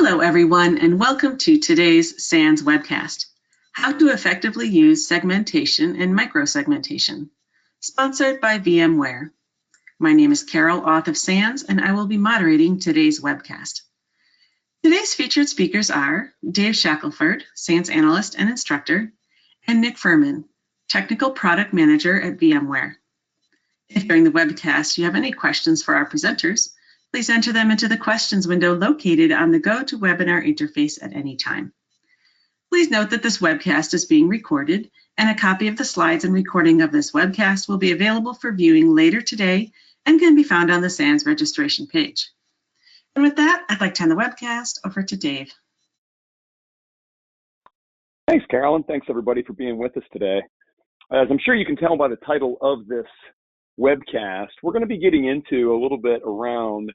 Hello, everyone, and welcome to today's SANS webcast, How to Effectively Use Segmentation and Microsegmentation, sponsored by VMware. My name is Carol, author of SANS, and I will be moderating today's webcast. Today's featured speakers are Dave Shackleford, SANS analyst and instructor, and Nick Furman, technical product manager at VMware. If during the webcast you have any questions for our presenters, please enter them into the questions window located on the GoToWebinar interface at any time. Please note that this webcast is being recorded, and a copy of the slides and recording of this webcast will be available for viewing later today and can be found on the SANS registration page. And with that, I'd like to hand the webcast over to Dave. Thanks, Carolyn. Thanks, everybody, for being with us today. As I'm sure you can tell by the title of this webcast, we're going to be getting into a little bit around,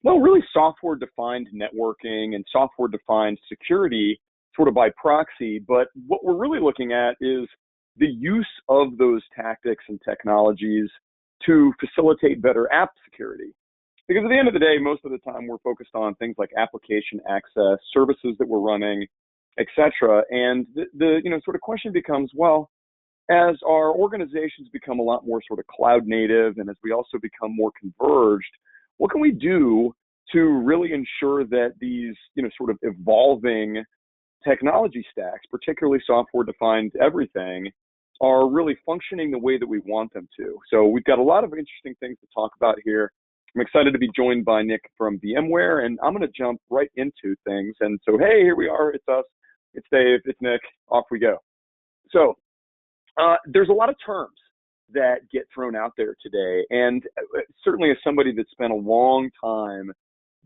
well, really software-defined networking and software-defined security sort of by proxy. But what we're really looking at is the use of those tactics and technologies to facilitate better app security. Because at the end of the day, most of the time we're focused on things like application access, services that we're running, etc. And the sort of question becomes, well, as our organizations become a lot more sort of cloud native and as we also become more converged, what can we do to really ensure that these, sort of evolving technology stacks, particularly software-defined everything, are really functioning the way that we want them to? So we've got a lot of interesting things to talk about here. I'm excited to be joined by Nick from VMware, and I'm going to jump right into things. And so, hey, here we are. It's us. It's Dave. It's Nick. Off we go. So there's a lot of terms that get thrown out there today, and certainly as somebody that spent a long time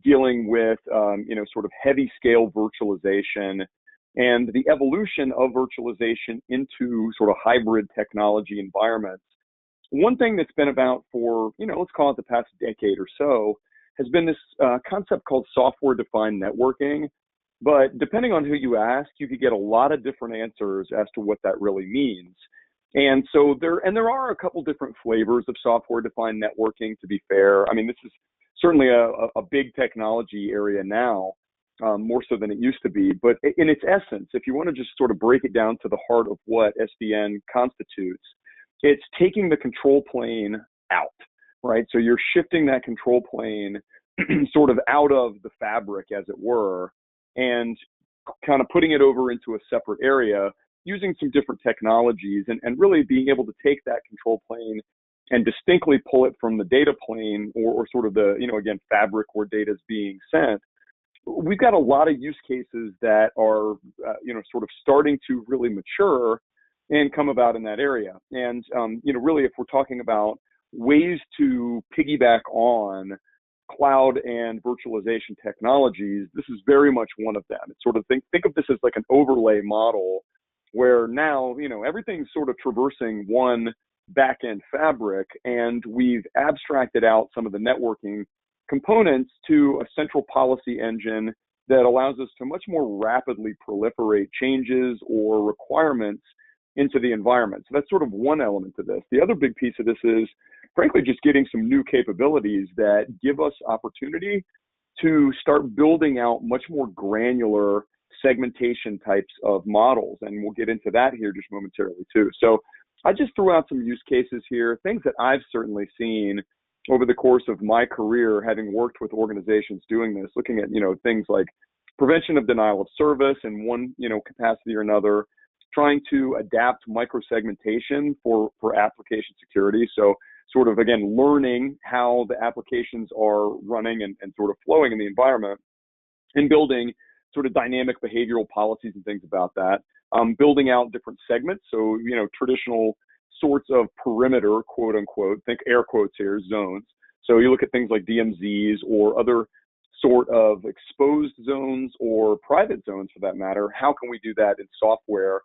dealing with, sort of heavy scale virtualization and the evolution of virtualization into sort of hybrid technology environments, one thing that's been about for, let's call it the past decade or so, has been this concept called software-defined networking. But depending on who you ask, you could get a lot of different answers as to what that really means. And so there are a couple different flavors of software-defined networking, to be fair. I mean, this is certainly a big technology area now, more so than it used to be. But in its essence, if you want to just sort of break it down to the heart of what SDN constitutes, it's taking the control plane out, right? So you're shifting that control plane sort of out of the fabric, as it were, and kind of putting it over into a separate area using some different technologies and really being able to take that control plane and distinctly pull it from the data plane or sort of the, again, fabric where data is being sent. We've got a lot of use cases that are, sort of starting to really mature and come about in that area. And, really, if we're talking about ways to piggyback on cloud and virtualization technologies, this is very much one of them. It's sort of think of this as like an overlay model where now, everything's sort of traversing one back-end fabric, and we've abstracted out some of the networking components to a central policy engine that allows us to much more rapidly proliferate changes or requirements into the environment. So that's sort of one element to this. The other big piece of this is, frankly, just getting some new capabilities that give us opportunity to start building out much more granular segmentation types of models. And we'll get into that here just momentarily too. So I just threw out some use cases here, things that I've certainly seen over the course of my career, having worked with organizations doing this, looking at, things like prevention of denial of service in one, capacity or another, trying to adapt microsegmentation for application security. So sort of, again, learning how the applications are running and sort of flowing in the environment and building sort of dynamic behavioral policies and things about that. Building out different segments. So, traditional sorts of perimeter, quote unquote, think air quotes here, zones. So you look at things like DMZs or other sort of exposed zones or private zones for that matter. How can we do that in software?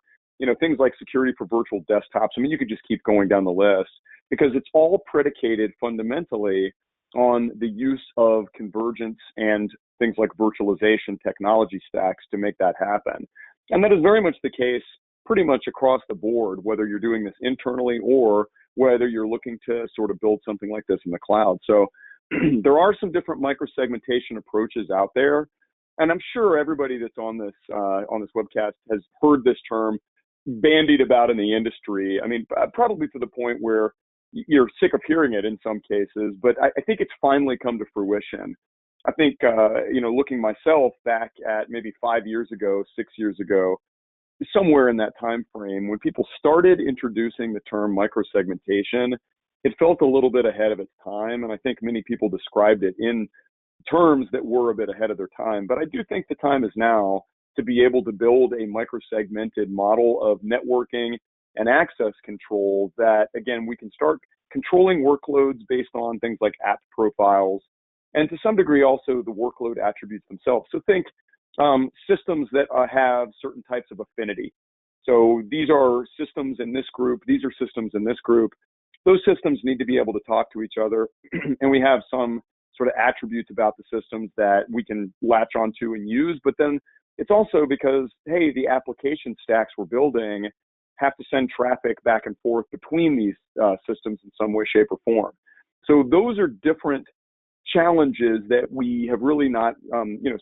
Things like security for virtual desktops. I mean, you could just keep going down the list because it's all predicated fundamentally on the use of convergence and things like virtualization technology stacks to make that happen. And that is very much the case pretty much across the board, whether you're doing this internally or whether you're looking to sort of build something like this in the cloud. So there are some different microsegmentation approaches out there. and I'm sure everybody that's on this webcast has heard this term bandied about in the industry. I mean, probably to the point where you're sick of hearing it in some cases, but I think it's finally come to fruition. I think, looking myself back at maybe 5 years ago, 6 years ago, somewhere in that time frame, when people started introducing the term microsegmentation, it felt a little bit ahead of its time, and I think many people described it in terms that were a bit ahead of their time. But I do think the time is now to be able to build a microsegmented model of networking and access control that, again, we can start controlling workloads based on things like app profiles, and to some degree also the workload attributes themselves. So think systems that have certain types of affinity. So these are systems in this group, these are systems in this group. Those systems need to be able to talk to each other, and we have some sort of attributes about the systems that we can latch onto and use. But then it's also because, hey, the application stacks we're building have to send traffic back and forth between these systems in some way, shape, or form. So those are different challenges that we have really not,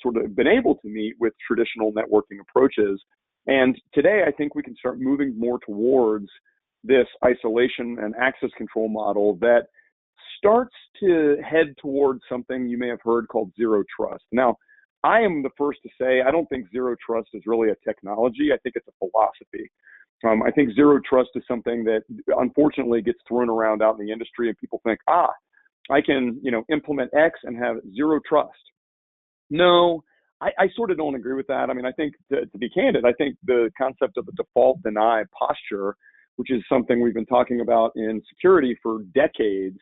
sort of been able to meet with traditional networking approaches. And today, I think we can start moving more towards this isolation and access control model that starts to head towards something you may have heard called zero trust. Now, I am the first to say I don't think zero trust is really a technology. I think it's a philosophy. I think zero trust is something that unfortunately gets thrown around out in the industry, and people think, I can, implement X and have zero trust. No, I sort of don't agree with that. I mean, I think to be candid, I think the concept of a default deny posture, which is something we've been talking about in security for decades,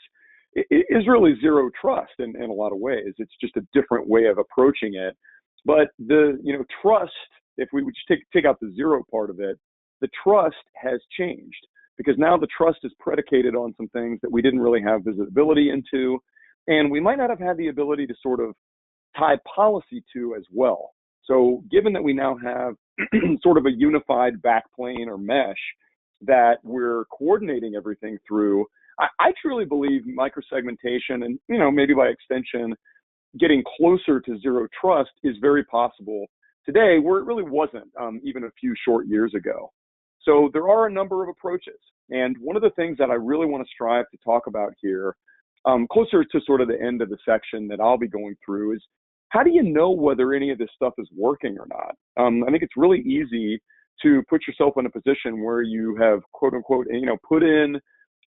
is really zero trust in a lot of ways. It's just a different way of approaching it. But the, trust, if we would just take out the zero part of it, the trust has changed, because now the trust is predicated on some things that we didn't really have visibility into, and we might not have had the ability to sort of tie policy to as well. So given that we now have sort of a unified backplane or mesh that we're coordinating everything through, I truly believe microsegmentation and, maybe by extension, getting closer to zero trust is very possible today, where it really wasn't even a few short years ago. So there are a number of approaches. And one of the things that I really want to strive to talk about here, closer to sort of the end of the section that I'll be going through, is how do you know whether any of this stuff is working or not? I think it's really easy to put yourself in a position where you have, quote unquote, put in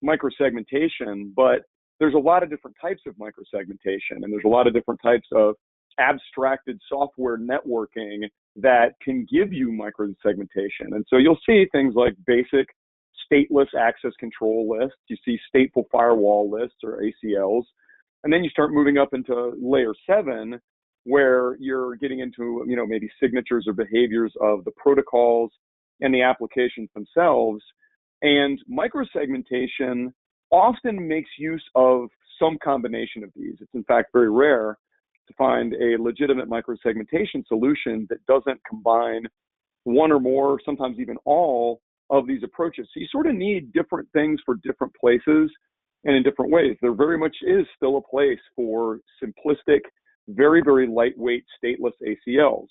microsegmentation, but there's a lot of different types of microsegmentation, and there's a lot of different types of abstracted software networking that can give you microsegmentation. And so you'll see things like basic stateless access control lists, you see stateful firewall lists or ACLs, and then you start moving up into layer 7, where you're getting into, maybe signatures or behaviors of the protocols and the applications themselves. And microsegmentation often makes use of some combination of these. It's in fact very rare to find a legitimate microsegmentation solution that doesn't combine one or more, sometimes even all of these approaches. So you sort of need different things for different places and in different ways. There very much is still a place for simplistic, very, very lightweight stateless ACLs.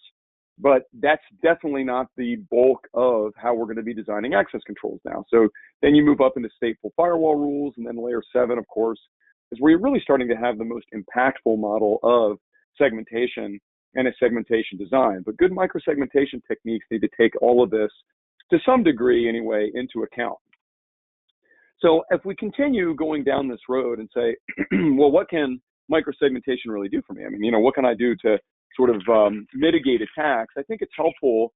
But that's definitely not the bulk of how we're going to be designing access controls now. So then you move up into stateful firewall rules, and then layer 7, of course, is where you're really starting to have the most impactful model of segmentation and a segmentation design. But good microsegmentation techniques need to take all of this, to some degree anyway, into account. So if we continue going down this road and say, well, what can microsegmentation really do for me? I mean, what can I do to sort of mitigate attacks? I think it's helpful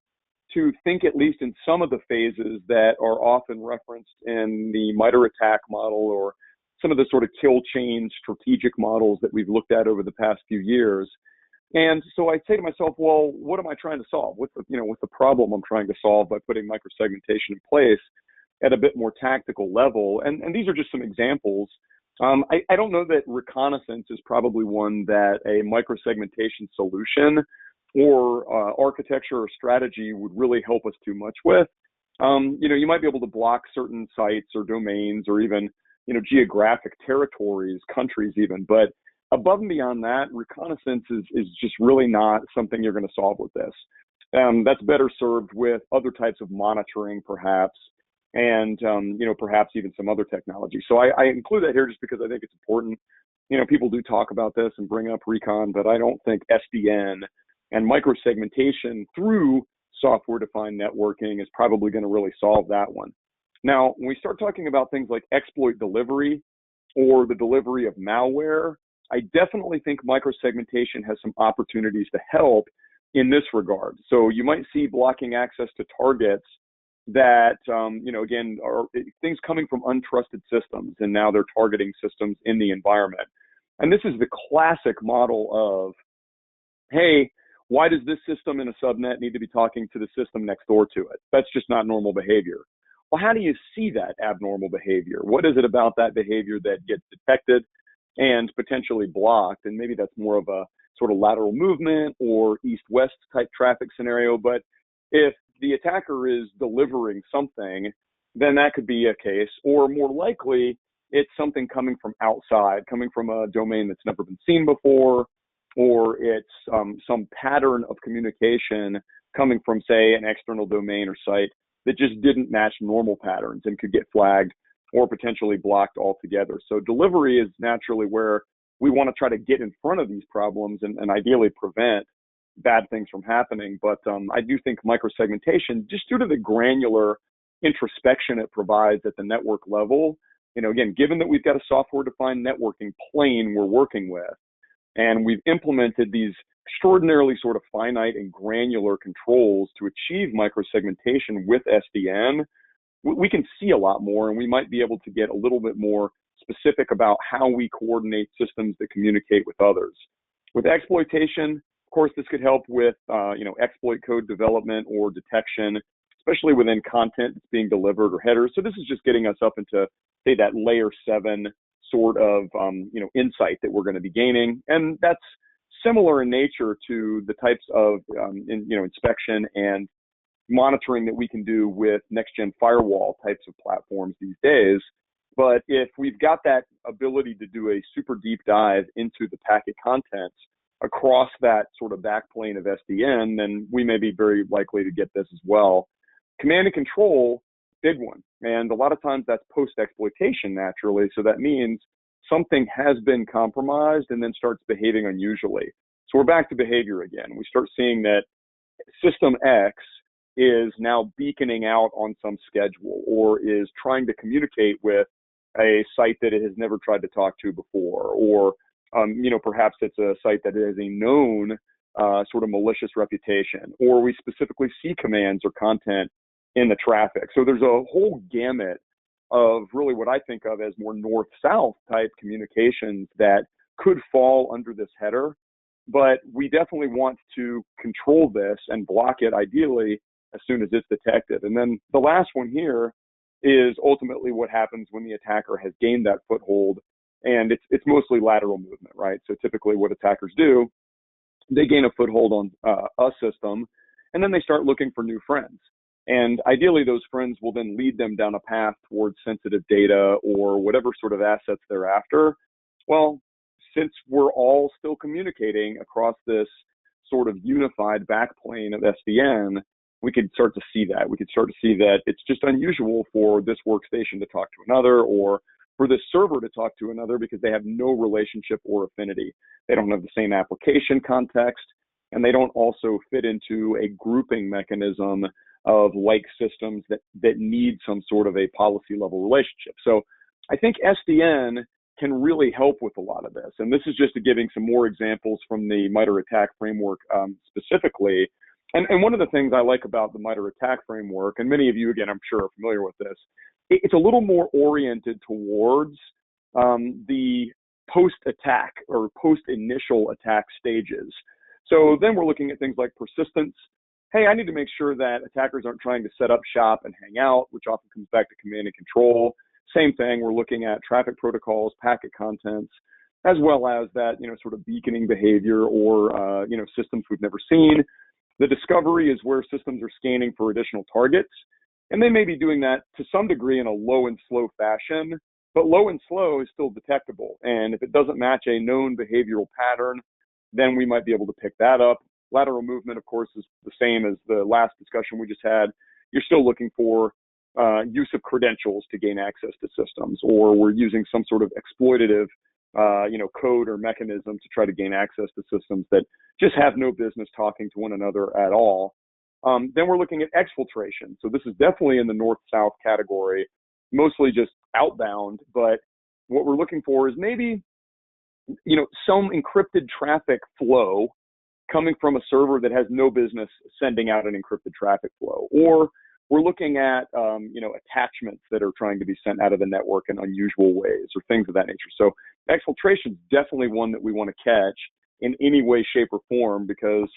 to think at least in some of the phases that are often referenced in the MITRE attack model, or some of the sort of kill chain strategic models that we've looked at over the past few years. And so I say to myself, well, what am I trying to solve? What's the problem I'm trying to solve by putting microsegmentation in place at a bit more tactical level? And these are just some examples. I don't know that reconnaissance is probably one that a microsegmentation solution or architecture or strategy would really help us too much with. You might be able to block certain sites or domains, or even, geographic territories, countries even, but Above and beyond that, reconnaissance is just really not something you're going to solve with this. That's better served with other types of monitoring, perhaps, and perhaps even some other technology. So I include that here just because I think it's important. People do talk about this and bring up recon, but I don't think SDN and microsegmentation through software-defined networking is probably going to really solve that one. Now, when we start talking about things like exploit delivery or the delivery of malware, I definitely think microsegmentation has some opportunities to help in this regard. So you might see blocking access to targets that, again, are things coming from untrusted systems, and now they're targeting systems in the environment. And this is the classic model of, hey, why does this system in a subnet need to be talking to the system next door to it? That's just not normal behavior. Well, how do you see that abnormal behavior? What is it about that behavior that gets detected and potentially blocked? And maybe that's more of a sort of lateral movement or east-west type traffic scenario. But if the attacker is delivering something, then that could be a case. Or more likely, it's something coming from outside, coming from a domain that's never been seen before, or it's some pattern of communication coming from, say, an external domain or site that just didn't match normal patterns and could get flagged or potentially blocked altogether. So delivery is naturally where we want to try to get in front of these problems and ideally prevent bad things from happening. But I do think microsegmentation, just due to the granular introspection it provides at the network level, again, given that we've got a software-defined networking plane we're working with, and we've implemented these extraordinarily sort of finite and granular controls to achieve microsegmentation with SDN, we can see a lot more, and we might be able to get a little bit more specific about how we coordinate systems that communicate with others. With exploitation, of course, this could help with exploit code development or detection, especially within content that's being delivered or headers. So this is just getting us up into, say, that layer 7 sort of insight that we're going to be gaining, and that's similar in nature to the types of inspection and monitoring that we can do with next-gen firewall types of platforms these days. But if we've got that ability to do a super deep dive into the packet contents across that sort of backplane of SDN, then we may be very likely to get this as well. Command and control, big one. And a lot of times that's post-exploitation naturally. So that means something has been compromised and then starts behaving unusually. So we're back to behavior again. We start seeing that system X is now beaconing out on some schedule or is trying to communicate with a site that it has never tried to talk to before, or perhaps it's a site that has a known sort of malicious reputation, or we specifically see commands or content in the traffic. So there's a whole gamut of really what I think of as more north-south type communications that could fall under this header, but we definitely want to control this and block it ideally as soon as it's detected. And then the last one here is ultimately what happens when the attacker has gained that foothold, and it's mostly lateral movement, right? So typically what attackers do, they gain a foothold on a system, and then they start looking for new friends. And ideally, those friends will then lead them down a path towards sensitive data or whatever sort of assets they're after. Well, since we're all still communicating across this sort of unified backplane of SDN, we could start to see that. We could start to see that it's just unusual for this workstation to talk to another, or for this server to talk to another, because they have no relationship or affinity. They don't have the same application context, and they don't also fit into a grouping mechanism of like systems that need some sort of a policy level relationship. So I think SDN can really help with a lot of this. And this is just giving some more examples from the MITRE ATT&CK framework specifically. And one of the things I like about the MITRE ATT&CK framework, and many of you, again, I'm sure are familiar with this, it's a little more oriented towards the post-attack or post-initial attack stages. So then we're looking at things like persistence. Hey, I need to make sure that attackers aren't trying to set up shop and hang out, which often comes back to command and control. Same thing, we're looking at traffic protocols, packet contents, as well as that, sort of beaconing behavior or, systems we've never seen. The discovery is where systems are scanning for additional targets, and they may be doing that to some degree in a low and slow fashion, but low and slow is still detectable. And if it doesn't match a known behavioral pattern, then we might be able to pick that up. Lateral movement, of course, is the same as the last discussion we just had. You're still looking for use of credentials to gain access to systems, or we're using some sort of exploitative code or mechanism to try to gain access to systems that just have no business talking to one another at all. Then we're looking at exfiltration. So this is definitely in the north-south category, mostly just outbound, but what we're looking for is maybe, some encrypted traffic flow coming from a server that has no business sending out an encrypted traffic flow. Or we're looking at, attachments that are trying to be sent out of the network in unusual ways or things of that nature. So exfiltration is definitely one that we want to catch in any way, shape, or form, because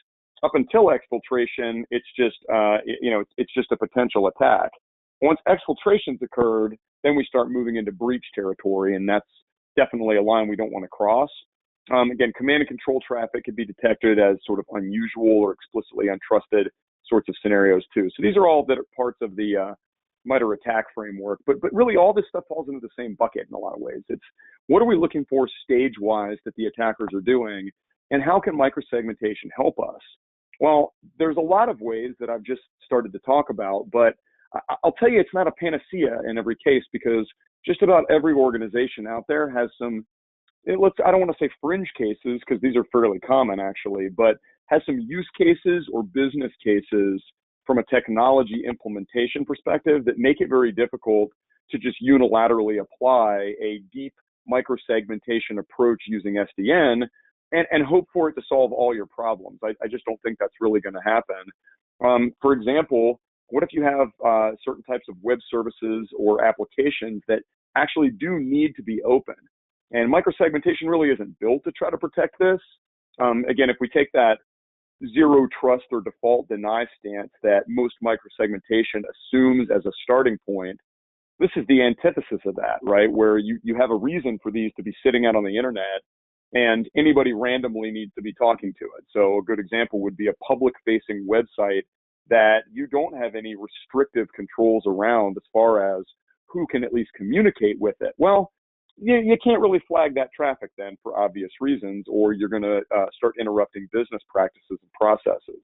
up until exfiltration, it's just, it's just a potential attack. Once exfiltration's occurred, then we start moving into breach territory, and that's definitely a line we don't want to cross. Again, command and control traffic could be detected as sort of unusual or explicitly untrusted sorts of scenarios too. So these are all that are parts of the MITRE attack framework, but really all this stuff falls into the same bucket in a lot of ways. It's what are we looking for stage-wise that the attackers are doing, and how can microsegmentation help us? Well, there's a lot of ways that I've just started to talk about, but I'll tell you it's not a panacea in every case, because just about every organization out there has some, I don't want to say fringe cases, because these are fairly common actually, but has some use cases or business cases from a technology implementation perspective that make it very difficult to just unilaterally apply a deep microsegmentation approach using SDN and hope for it to solve all your problems. I just don't think that's really going to happen. For example, what if you have certain types of web services or applications that actually do need to be open? And microsegmentation really isn't built to try to protect this. Again, if we take that zero trust or default deny stance that most microsegmentation assumes as a starting point, this is the antithesis of that, right? Where you have a reason for these to be sitting out on the internet, and anybody randomly needs to be talking to it. So a good example would be a public-facing website that you don't have any restrictive controls around as far as who can at least communicate with it. Well, you can't really flag that traffic then for obvious reasons, or you're going to start interrupting business practices and processes.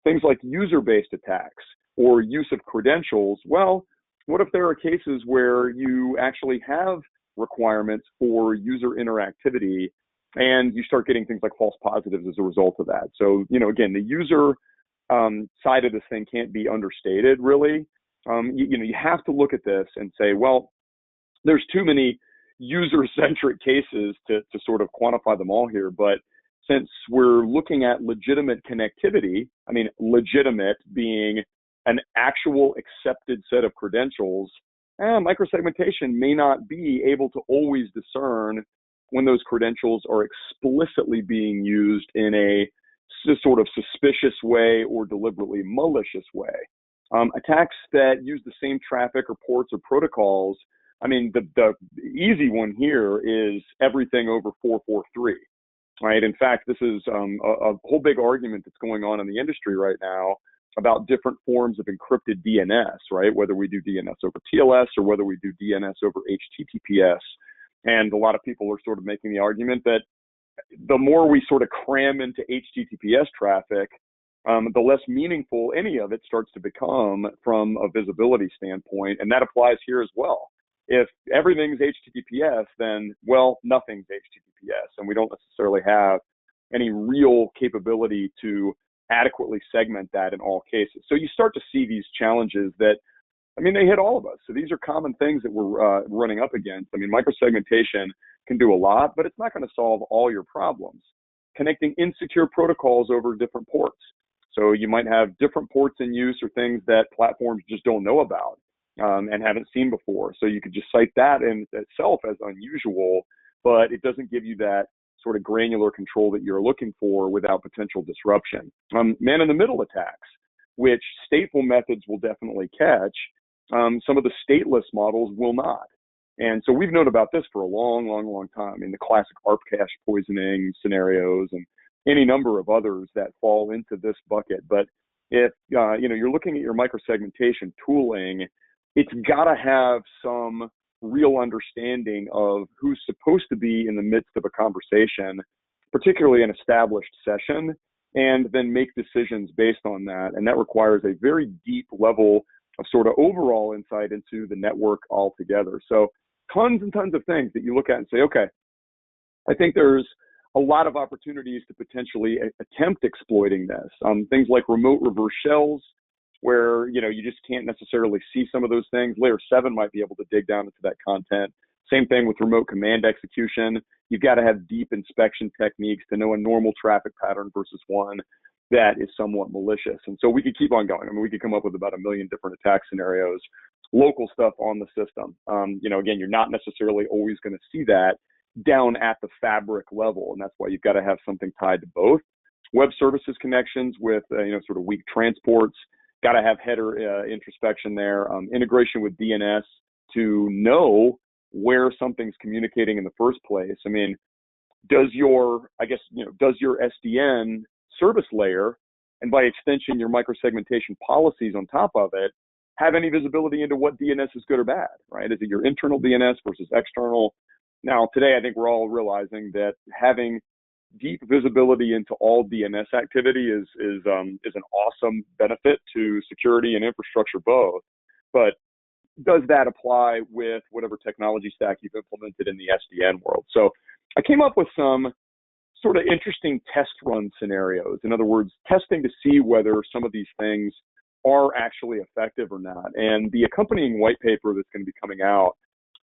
Things like user-based attacks or use of credentials. Well, what if there are cases where you actually have requirements for user interactivity and you start getting things like false positives as a result of that? So, again, the user side of this thing can't be understated, really. You have to look at this and say, well, there's too many user-centric cases to sort of quantify them all here. But since we're looking at legitimate connectivity, legitimate being an actual accepted set of credentials, microsegmentation may not be able to always discern when those credentials are explicitly being used in a sort of suspicious way or deliberately malicious way. Attacks that use the same traffic or ports or protocols, the easy one here is everything over 443, right? In fact, this is a whole big argument that's going on in the industry right now about different forms of encrypted DNS, right? Whether we do DNS over TLS or whether we do DNS over HTTPS. And a lot of people are sort of making the argument that the more we sort of cram into HTTPS traffic, the less meaningful any of it starts to become from a visibility standpoint. And that applies here as well. If everything's HTTPS, then, well, nothing's HTTPS, and we don't necessarily have any real capability to adequately segment that in all cases. So you start to see these challenges that, they hit all of us. So these are common things that we're running up against. Microsegmentation can do a lot, but it's not going to solve all your problems. Connecting insecure protocols over different ports. So you might have different ports in use or things that platforms just don't know about. And haven't seen before. So you could just cite that in itself as unusual, but it doesn't give you that sort of granular control that you're looking for without potential disruption. Man-in-the-middle attacks, which stateful methods will definitely catch, some of the stateless models will not. And so we've known about this for a long, long, long time in the classic ARP cache poisoning scenarios and any number of others that fall into this bucket. But if you're looking at your microsegmentation tooling, it's got to have some real understanding of who's supposed to be in the midst of a conversation, particularly an established session, and then make decisions based on that. And that requires a very deep level of sort of overall insight into the network altogether. So tons and tons of things that you look at and say, okay, I think there's a lot of opportunities to potentially attempt exploiting this. Things like remote reverse shells, where you just can't necessarily see some of those things. Layer 7 might be able to dig down into that content. Same thing with remote command execution. You've got to have deep inspection techniques to know a normal traffic pattern versus one that is somewhat malicious. And so we could keep on going. I mean, we could come up with about 1 million different attack scenarios, local stuff on the system. Again, you're not necessarily always going to see that down at the fabric level, and that's why you've got to have something tied to both. Web services connections with sort of weak transports, got to have header introspection there, integration with DNS to know where something's communicating in the first place. I mean, does your SDN service layer, and by extension your microsegmentation policies on top of it, have any visibility into what DNS is good or bad, right? Is it your internal DNS versus external? Now, today, I think we're all realizing that having deep visibility into all DNS activity is an awesome benefit to security and infrastructure both. But does that apply with whatever technology stack you've implemented in the SDN world? So I came up with some sort of interesting test run scenarios. In other words, testing to see whether some of these things are actually effective or not. And the accompanying white paper that's going to be coming out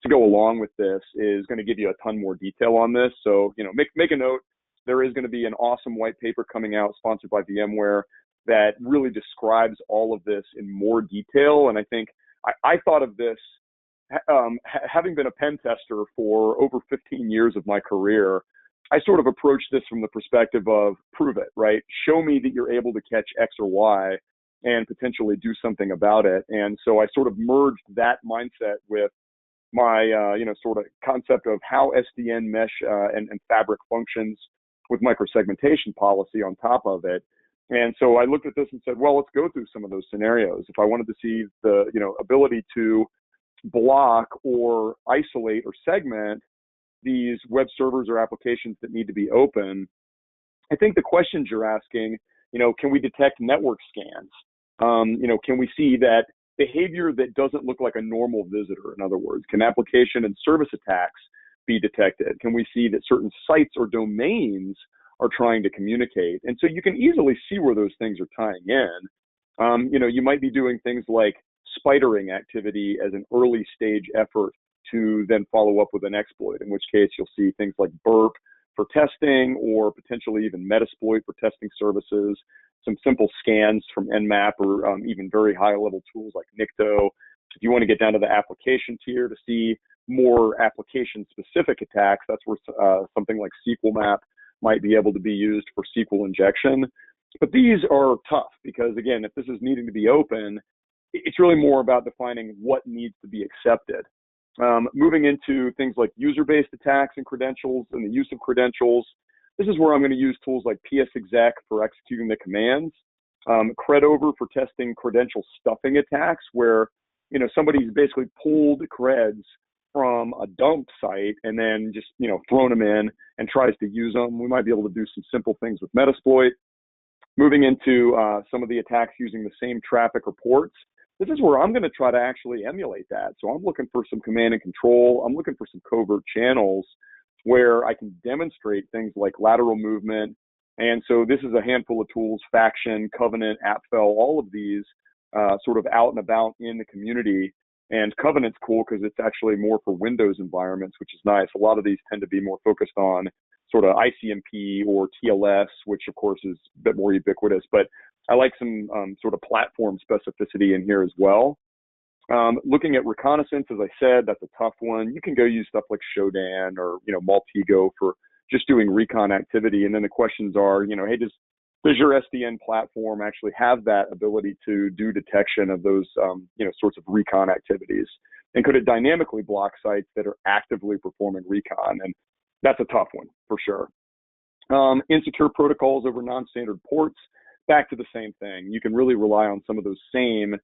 to go along with this is going to give you a ton more detail on this. So, make a note. There is going to be an awesome white paper coming out sponsored by VMware that really describes all of this in more detail. And I think I thought of this, having been a pen tester for over 15 years of my career, I sort of approached this from the perspective of prove it, right? Show me that you're able to catch X or Y and potentially do something about it. And so I sort of merged that mindset with my, sort of concept of how SDN mesh and fabric functions with microsegmentation policy on top of it. And so I looked at this and said, well, let's go through some of those scenarios. If I wanted to see the, ability to block or isolate or segment these web servers or applications that need to be open, I think the questions you're asking, can we detect network scans? Can we see that behavior that doesn't look like a normal visitor? In other words, can application and service attacks be detected? Can we see that certain sites or domains are trying to communicate? And so you can easily see where those things are tying in. You might be doing things like spidering activity as an early stage effort to then follow up with an exploit, in which case you'll see things like burp for testing, or potentially even Metasploit for testing services, some simple scans from Nmap, or even very high level tools like Nikto. If you want to get down to the application tier to see more application specific attacks, that's where something like SQL Map might be able to be used for SQL injection. But these are tough because, again, if this is needing to be open, it's really more about defining what needs to be accepted. Moving into things like user-based attacks and credentials and the use of credentials, this is where I'm going to use tools like psexec for executing the commands, credover for testing credential stuffing attacks, where somebody's basically pulled creds from a dump site and then just thrown them in and tries to use them. We might be able to do some simple things with Metasploit. Moving into some of the attacks using the same traffic or ports. This is where I'm going to try to actually emulate that. So I'm looking for some command and control. I'm looking for some covert channels where I can demonstrate things like lateral movement. And so this is a handful of tools: Faction, Covenant, AppFell, all of these sort of out and about in the community. And Covenant's cool because it's actually more for Windows environments, which is nice. A lot of these tend to be more focused on sort of ICMP or TLS, which of course is a bit more ubiquitous, but I like some sort of platform specificity in here as well. Looking at reconnaissance, as I said, that's a tough one. You can go use stuff like Shodan or, Maltego for just doing recon activity. And then the questions are, hey, does your SDN platform actually have that ability to do detection of those, sorts of recon activities? And could it dynamically block sites that are actively performing recon? And that's a tough one for sure. Insecure protocols over non-standard ports, back to the same thing. You can really rely on some of those same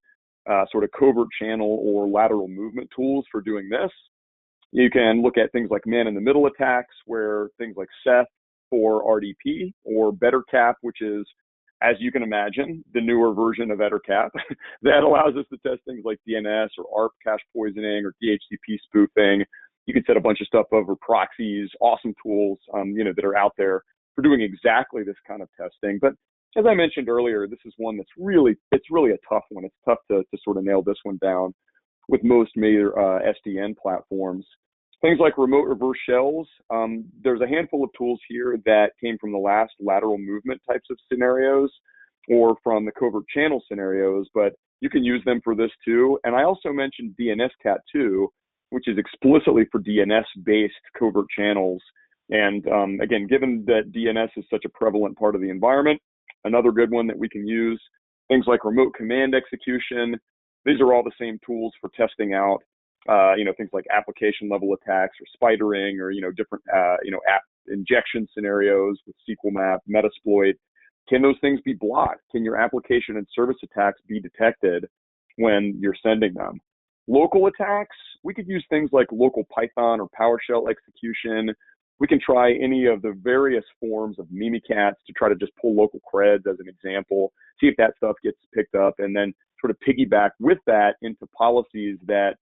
sort of covert channel or lateral movement tools for doing this. You can look at things like man-in-the-middle attacks, where things like Ceph for RDP, or BetterCap, which is, as you can imagine, the newer version of EtterCap that allows us to test things like DNS or ARP cache poisoning or DHCP spoofing. You can set a bunch of stuff over proxies, awesome tools, that are out there for doing exactly this kind of testing. But as I mentioned earlier, this is one it's really a tough one. It's tough to sort of nail this one down with most major SDN platforms. Things like remote reverse shells, there's a handful of tools here that came from the last lateral movement types of scenarios or from the covert channel scenarios, but you can use them for this too. And I also mentioned DNS Cat 2, which is explicitly for DNS-based covert channels. And again, given that DNS is such a prevalent part of the environment, another good one that we can use. Things like remote command execution. These are all the same tools for testing out, things like application level attacks or spidering or, different, app injection scenarios with SQL map, Metasploit. Can those things be blocked? Can your application and service attacks be detected when you're sending them? Local attacks, we could use things like local Python or PowerShell execution. We can try any of the various forms of Mimikatz to try to just pull local creds as an example, see if that stuff gets picked up, and then sort of piggyback with that into policies that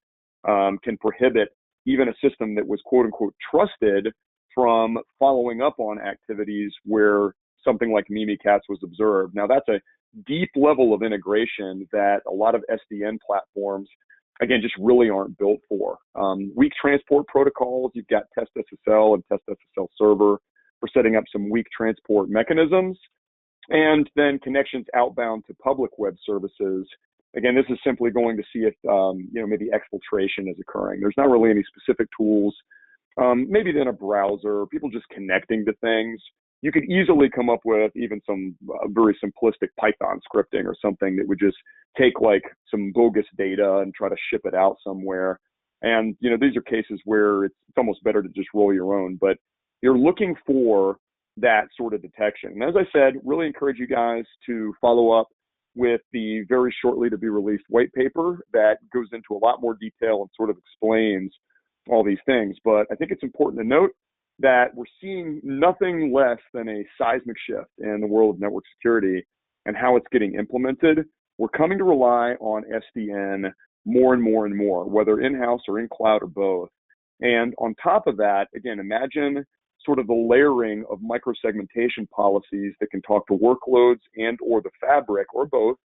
can prohibit even a system that was quote unquote trusted from following up on activities where something like Mimikatz was observed. Now that's a deep level of integration that a lot of SDN platforms, again, just really aren't built for. Weak transport protocols, you've got Test SSL and Test SSL server for setting up some weak transport mechanisms, and then connections outbound to public web services. Again, this is simply going to see if, maybe exfiltration is occurring. There's not really any specific tools, maybe then a browser, people just connecting to things. You could easily come up with even some very simplistic Python scripting or something that would just take like some bogus data and try to ship it out somewhere. And, these are cases where it's almost better to just roll your own, but you're looking for that sort of detection. And as I said, really encourage you guys to follow up with the very shortly to be released white paper that goes into a lot more detail and sort of explains all these things. But I think it's important to note that we're seeing nothing less than a seismic shift in the world of network security and how it's getting implemented. We're coming to rely on SDN more and more and more, whether in-house or in cloud or both. And on top of that, again, imagine sort of the layering of microsegmentation policies that can talk to workloads and or the fabric or both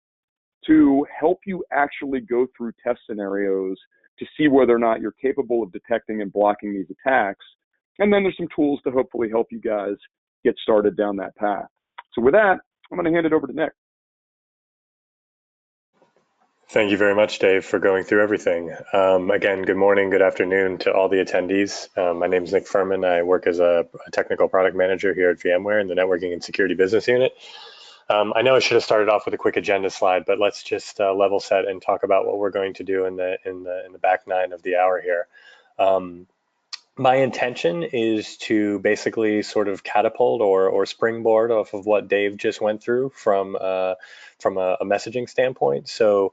to help you actually go through test scenarios to see whether or not you're capable of detecting and blocking these attacks. And then there's some tools to hopefully help you guys get started down that path. So with that, I'm going to hand it over to Nick. Thank you very much, Dave, for going through everything. Again, good morning, good afternoon to all the attendees. My name is Nick Furman. I work as a technical product manager here at VMware in the Networking and Security Business Unit. I know I should have started off with a quick agenda slide, but let's just level set and talk about what we're going to do in the back nine of the hour here. My intention is to basically sort of catapult or springboard off of what Dave just went through from a messaging standpoint. So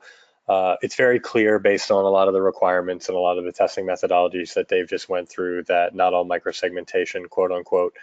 it's very clear based on a lot of the requirements and a lot of the testing methodologies that Dave just went through that not all microsegmentation, quote unquote,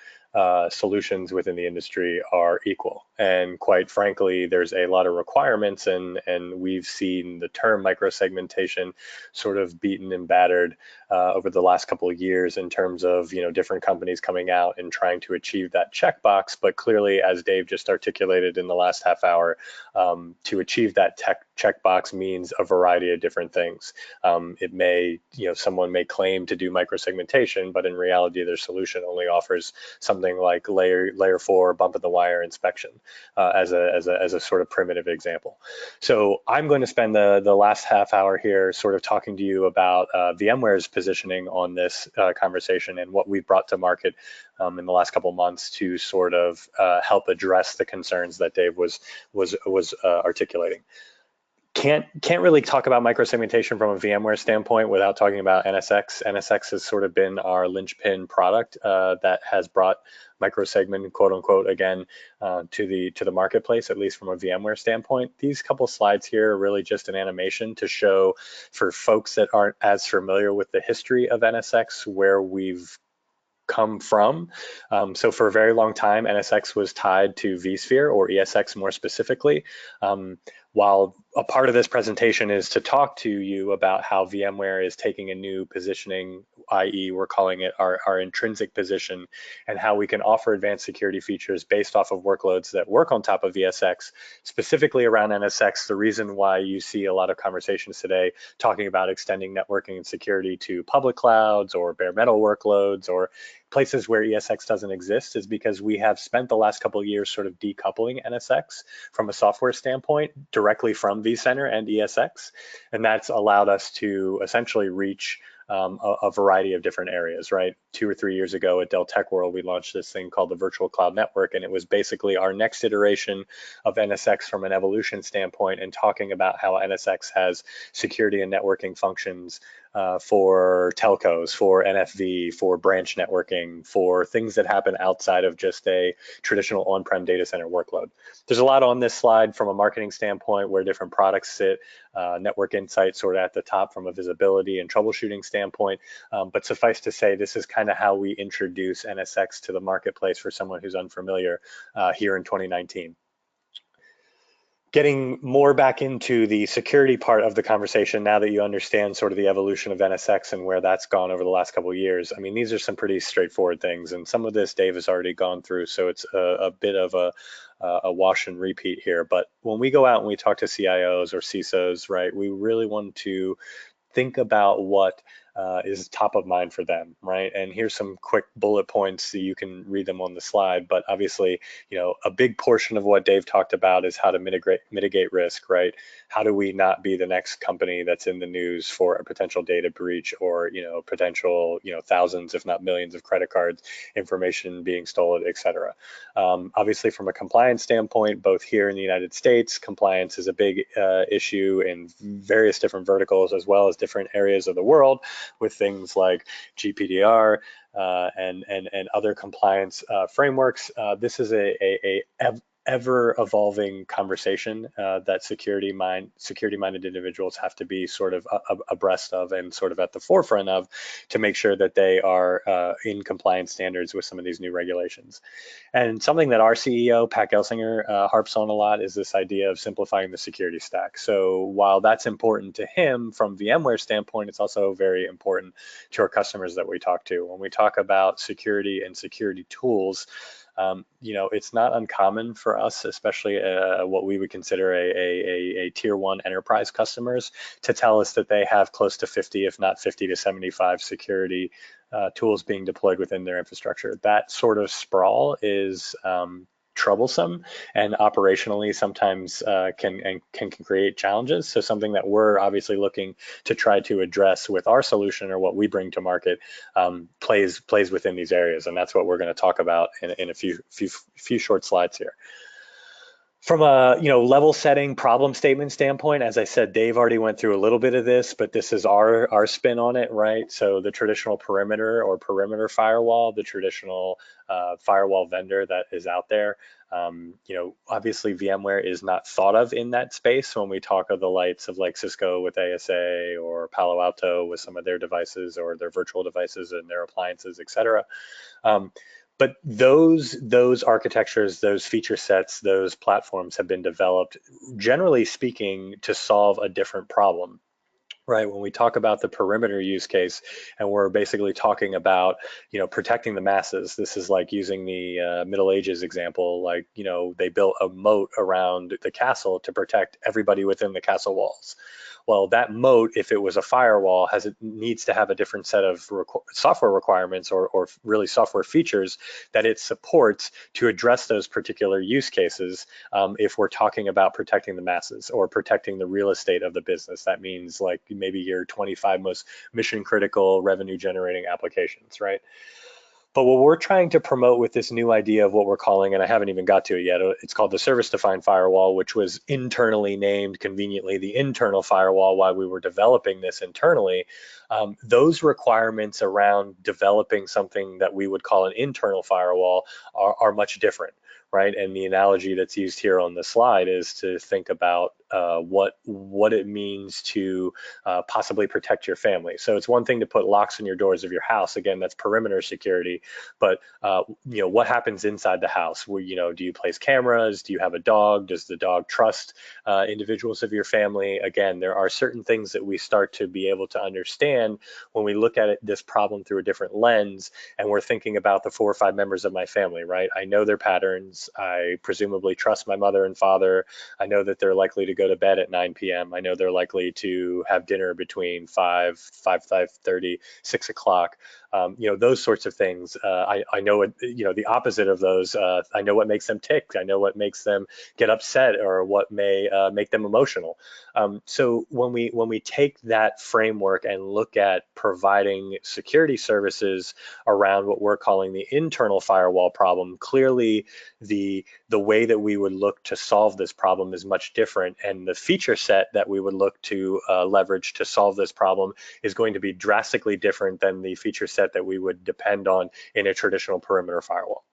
solutions within the industry are equal. And quite frankly, there's a lot of requirements, and we've seen the term microsegmentation sort of beaten and battered over the last couple of years in terms of different companies coming out and trying to achieve that checkbox. But clearly, as Dave just articulated in the last half hour, to achieve that checkbox means a variety of different things. It may, someone may claim to do microsegmentation, but in reality, their solution only offers something like layer 4 bump in the wire inspection as a sort of primitive example. So I'm going to spend the last half hour here sort of talking to you about VMware's positioning on this conversation and what we've brought to market in the last couple of months to sort of help address the concerns that Dave was articulating. Can't really talk about microsegmentation from a VMware standpoint without talking about NSX. NSX has sort of been our linchpin product that has brought microsegment, quote unquote, again to the marketplace, at least from a VMware standpoint. These couple slides here are really just an animation to show for folks that aren't as familiar with the history of NSX where we've come from. So for a very long time, NSX was tied to vSphere or ESX more specifically. While a part of this presentation is to talk to you about how VMware is taking a new positioning, i.e. we're calling it our intrinsic position, and how we can offer advanced security features based off of workloads that work on top of ESX, specifically around NSX. The reason why you see a lot of conversations today talking about extending networking and security to public clouds or bare metal workloads or places where ESX doesn't exist is because we have spent the last couple of years sort of decoupling NSX from a software standpoint directly from vCenter and ESX. And that's allowed us to essentially reach a variety of different areas, right? 2 or 3 years ago at Dell Tech World, we launched this thing called the Virtual Cloud Network, and it was basically our next iteration of NSX from an evolution standpoint and talking about how NSX has security and networking functions for telcos, for NFV, for branch networking, for things that happen outside of just a traditional on-prem data center workload. There's a lot on this slide from a marketing standpoint where different products sit, network insight sort of at the top from a visibility and troubleshooting standpoint. But suffice to say, this is kind of how we introduce NSX to the marketplace for someone who's unfamiliar here in 2019. Getting more back into the security part of the conversation now that you understand sort of the evolution of NSX and where that's gone over the last couple of years. I mean, these are some pretty straightforward things, and some of this Dave has already gone through, so it's a bit of a wash and repeat here. But when we go out and we talk to CIOs or CISOs, right, we really want to think about what is top of mind for them, right? And here's some quick bullet points so you can read them on the slide. But obviously, you know, a big portion of what Dave talked about is how to mitigate risk, right? How do we not be the next company that's in the news for a potential data breach or, you know, potential, you know, thousands, if not millions of credit cards, information being stolen, et cetera. Obviously, from a compliance standpoint, both here in the United States, compliance is a big issue in various different verticals as well as different areas of the world, with things like GDPR and other compliance frameworks. This is a ever-evolving conversation that security-minded individuals have to be sort of abreast of and sort of at the forefront of to make sure that they are in compliance standards with some of these new regulations. And something that our CEO, Pat Gelsinger, harps on a lot is this idea of simplifying the security stack. So while that's important to him from VMware standpoint, it's also very important to our customers that we talk to. When we talk about security and security tools, you know, it's not uncommon for us, especially what we would consider a tier 1 enterprise customers, to tell us that they have close to 50, if not 50 to 75 security tools being deployed within their infrastructure. That sort of sprawl is troublesome and operationally sometimes can create challenges. So something that we're obviously looking to try to address with our solution or what we bring to market plays within these areas, and that's what we're going to talk about in a few short slides here. From a level setting problem statement standpoint, as I said, Dave already went through a little bit of this, but this is our spin on it, right? So the traditional perimeter or perimeter firewall, the traditional firewall vendor that is out there, obviously VMware is not thought of in that space when we talk of the likes of like Cisco with ASA or Palo Alto with some of their devices or their virtual devices and their appliances, et cetera. But those architectures, those feature sets, those platforms have been developed, generally speaking, to solve a different problem, right? When we talk about the perimeter use case, and we're basically talking about, protecting the masses. This is like using the Middle Ages example, like, they built a moat around the castle to protect everybody within the castle walls. Well, that moat, if it was a firewall, needs to have a different set of software requirements or really software features that it supports to address those particular use cases. If we're talking about protecting the masses or protecting the real estate of the business, that means like maybe your 25 most mission critical revenue generating applications, right? But what we're trying to promote with this new idea of what we're calling, and I haven't even got to it yet, it's called the service-defined firewall, which was internally named conveniently the internal firewall while we were developing this internally. Those requirements around developing something that we would call an internal firewall are much different, right? And the analogy that's used here on the slide is to think about what it means to possibly protect your family. So it's one thing to put locks on your doors of your house. Again, that's perimeter security. But what happens inside the house? Where, do you place cameras? Do you have a dog? Does the dog trust individuals of your family? Again, there are certain things that we start to be able to understand when we look at this problem through a different lens, and we're thinking about the 4 or 5 members of my family, right? I know their patterns. I presumably trust my mother and father. I know that they're likely to go to bed at 9 p.m. I know they're likely to have dinner between 5:30, 6 o'clock. Those sorts of things. I know what, the opposite of those. I know what makes them tick. I know what makes them get upset, or what may make them emotional. So when we take that framework and look at providing security services around what we're calling the internal firewall problem, clearly the way that we would look to solve this problem is much different, and the feature set that we would look to leverage to solve this problem is going to be drastically different than the feature set that we would depend on in a traditional perimeter firewall.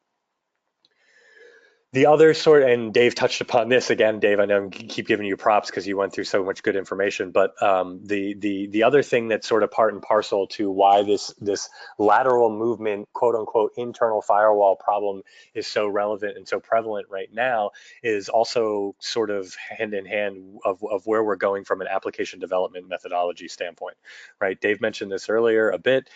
The other sort, and Dave touched upon this again. Dave, I know I keep giving you props because you went through so much good information, but the other thing that's sort of part and parcel to why this lateral movement, quote unquote, internal firewall problem is so relevant and so prevalent right now is also sort of hand in hand of where we're going from an application development methodology standpoint, right? Dave mentioned this earlier a bit,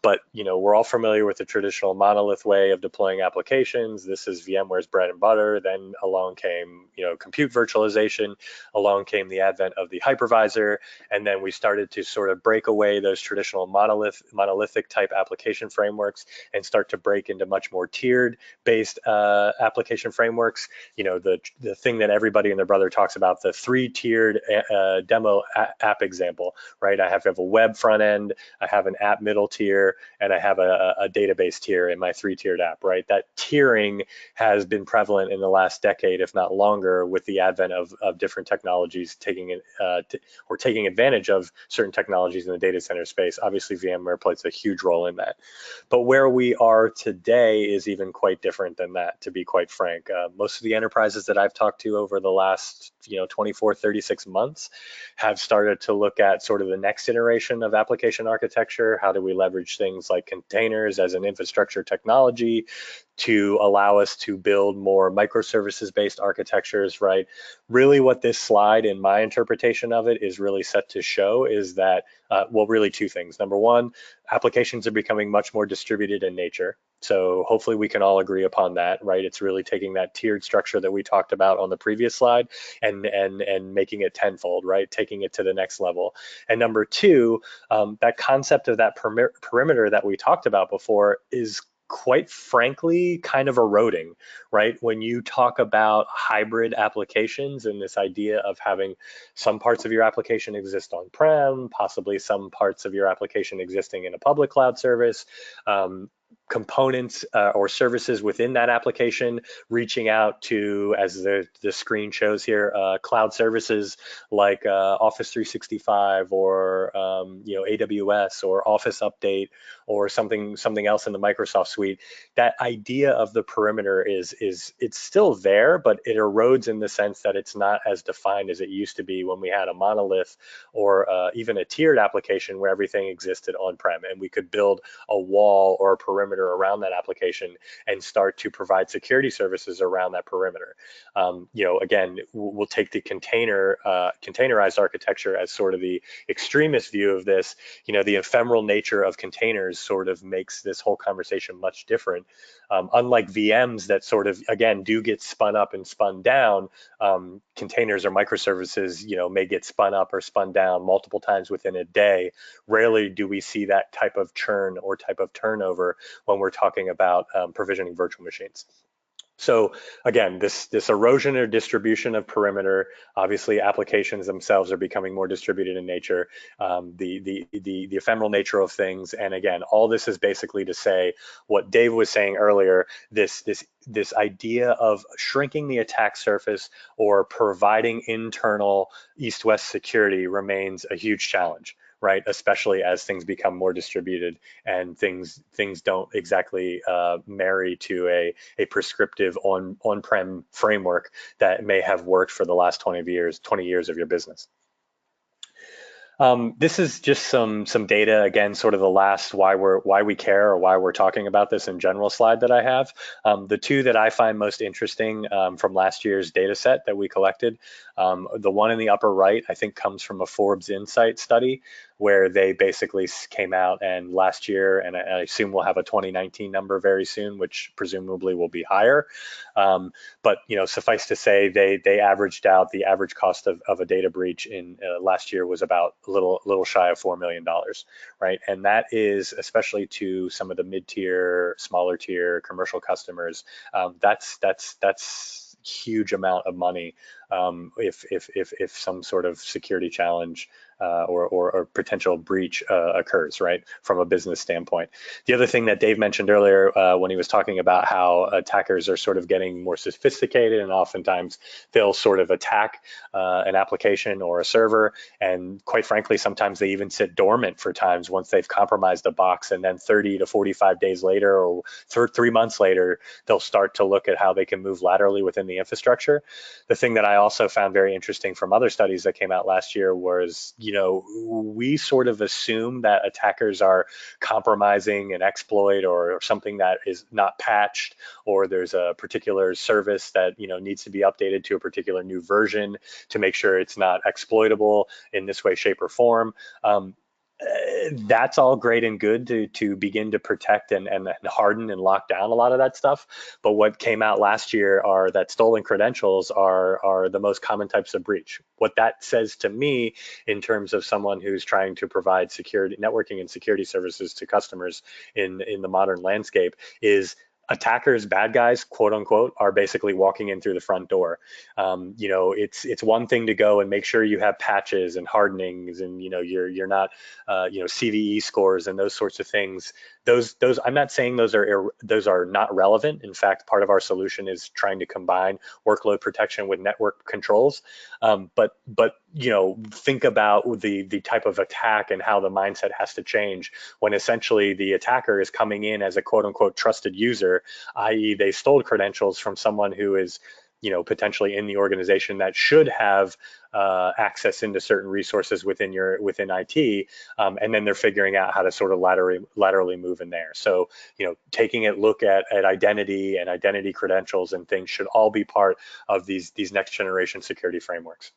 but we're all familiar with the traditional monolith way of deploying applications. This is VMware's bread and butter. Then along came, compute virtualization. Along came the advent of the hypervisor, and then we started to sort of break away those traditional monolithic type application frameworks and start to break into much more tiered based application frameworks. The thing that everybody and their brother talks about, the 3-tiered demo app example, right? I have a web front end, I have an app middle tier, and I have a database tier in my 3-tiered app, right? That tiering has been prevalent in the last decade, if not longer, with the advent of different technologies taking advantage of certain technologies in the data center space. Obviously, VMware plays a huge role in that. But where we are today is even quite different than that, to be quite frank. Most of the enterprises that I've talked to over the last 24, 36 months have started to look at sort of the next iteration of application architecture. How do we leverage things like containers as an infrastructure technology to allow us to build more microservices-based architectures, right? Really what this slide, in my interpretation of it, is really set to show is that, really 2 things. Number one, applications are becoming much more distributed in nature. So hopefully we can all agree upon that, right? It's really taking that tiered structure that we talked about on the previous slide and making it tenfold, right? Taking it to the next level. And number 2, that concept of that perimeter that we talked about before is quite frankly kind of eroding, right? When you talk about hybrid applications and this idea of having some parts of your application exist on-prem, possibly some parts of your application existing in a public cloud service, components or services within that application reaching out to, as the screen shows here, cloud services like Office 365 or AWS or Office Update or something else in the Microsoft suite. That idea of the perimeter is it's still there, but it erodes in the sense that it's not as defined as it used to be when we had a monolith or even a tiered application where everything existed on-prem and we could build a wall or a perimeter around that application and start to provide security services around that perimeter. Again, we'll take the containerized architecture as sort of the extremist view of this. The ephemeral nature of containers sort of makes this whole conversation much different. Unlike VMs that sort of, again, do get spun up and spun down, containers or microservices, may get spun up or spun down multiple times within a day. Rarely do we see that type of churn or type of turnover when we're talking about provisioning virtual machines. So again, this erosion or distribution of perimeter, obviously applications themselves are becoming more distributed in nature, the ephemeral nature of things. And again, all this is basically to say what Dave was saying earlier, this idea of shrinking the attack surface or providing internal east-west security remains a huge challenge, right? Especially as things become more distributed and things don't exactly marry to a prescriptive on-prem framework that may have worked for the last 20 years of your business. This is just some data, again, sort of the last why we care or why we're talking about this in general slide that I have. The two that I find most interesting from last year's data set that we collected, the one in the upper right, I think comes from a Forbes Insight study where they basically came out and last year, and I assume we'll have a 2019 number very soon, which presumably will be higher. But suffice to say, they averaged out the average cost of a data breach in last year was about a little shy of $4 million, right? And that is, especially to some of the mid-tier, smaller tier commercial customers, that's huge amount of money if some sort of security challenge or potential breach occurs, right, from a business standpoint. The other thing that Dave mentioned earlier when he was talking about how attackers are sort of getting more sophisticated and oftentimes they'll sort of attack an application or a server, and quite frankly, sometimes they even sit dormant for times once they've compromised a box, and then 30 to 45 days later or 3 months later, they'll start to look at how they can move laterally within the infrastructure. The thing that I also found very interesting from other studies that came out last year was, we sort of assume that attackers are compromising an exploit or something that is not patched, or there's a particular service that needs to be updated to a particular new version to make sure it's not exploitable in this way, shape, or form. That's all great and good to begin to protect and harden and lock down a lot of that stuff. But what came out last year are that stolen credentials are the most common types of breach. What that says to me in terms of someone who's trying to provide security, networking and security services to customers in the modern landscape is attackers, bad guys, quote unquote, are basically walking in through the front door. It's one thing to go and make sure you have patches and hardenings and you're not CVE scores and those sorts of things. Those I'm not saying those are not relevant. In fact, part of our solution is trying to combine workload protection with network controls. But think about the type of attack and how the mindset has to change when essentially the attacker is coming in as a quote unquote trusted user, i.e. they stole credentials from someone who is potentially in the organization that should have access into certain resources within IT, and then they're figuring out how to sort of laterally move in there. So taking a look at identity and identity credentials and things should all be part of these next generation security frameworks.